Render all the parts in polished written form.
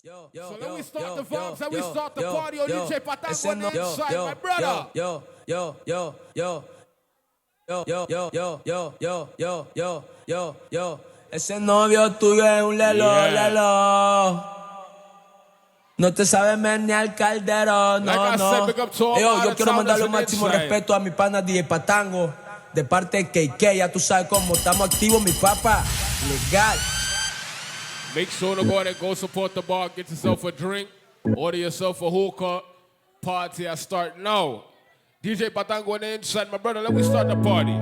So let me start the vibes and we start the party on DJ Patango on the inside, my brother. Ese novio tuyo es un lelo. No te sabes menear Calderón, no. Yo quiero mandarle un máximo respeto a mi pana DJ Patango. De parte de KK, ya tú sabes cómo estamos activos, mi papá. Legal. Make sure to go ahead and go support the bar, get yourself a drink, order yourself a hookah. Party I start now. DJ Patango on the inside, my brother, let me start the party.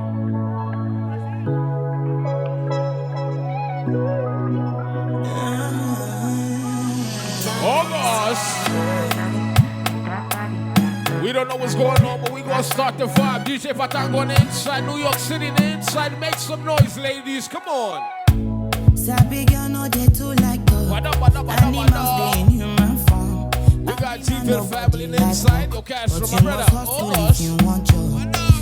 August. We don't know what's going on, but we gonna start the vibe. DJ Patango on the inside, New York City on the inside. Make some noise, ladies. Come on. Sabi girl know they too like us. Animals they in human form. We got G to the family in the inside. Yo, cash from my brother. If you want your,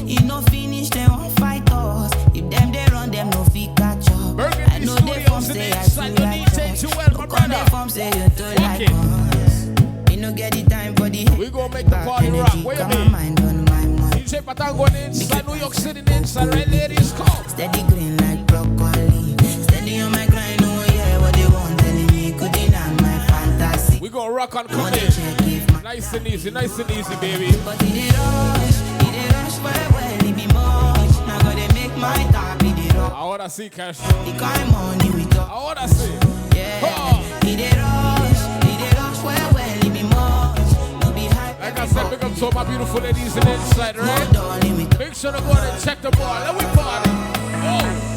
you no finish, they won't fight us. If them they run, them no fit catch up. I know they form say I too like us. Come they form say you too like us. We no get the time for the we gon' make the party rock. Wait a minute. Mind on my mind. DJ Patango on the inside, New York City in the inside. Right, ladies, come. Steady green like broccoli. Steady on my grind, oh yeah, what they want telling me could deny my fantasy. We gon' rock on come in. Nice and easy, baby. But it rush well, it be much. Now gotta make my top, it rush. I wanna see cash. The kind money we talk. I wanna see. Yeah, it rush well, it be much. No be hype. Like I said, pick up to my beautiful ladies in the inside, right? Make sure to go ahead and check the bar. Let me party. Oh.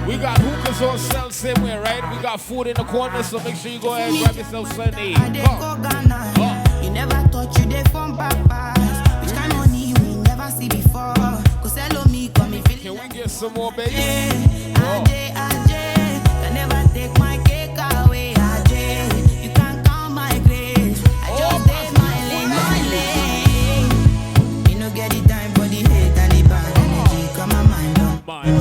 We got hookahs on sale somewhere, right? We got food in the corner, so make sure you go ahead and grab yourself something. You never thought you did from papas. Which kind of money we never see before? Cause hello me, come me feel. Can we get some more, baby? Ajay, can never take my cake away. Ajay, you can't count my grace. I just stay my lane. You no get the time for the hate and the bad energy. Come on, mind on money.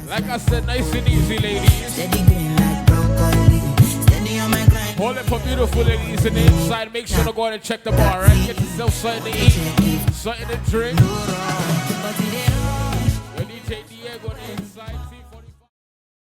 Like I said, nice and easy, ladies. Steady green like broccoli. Steady on my grind. Hold it for beautiful ladies in the inside. Make sure to go ahead and check the bar, right? Get yourself something to eat, something to drink. Your DJ Diego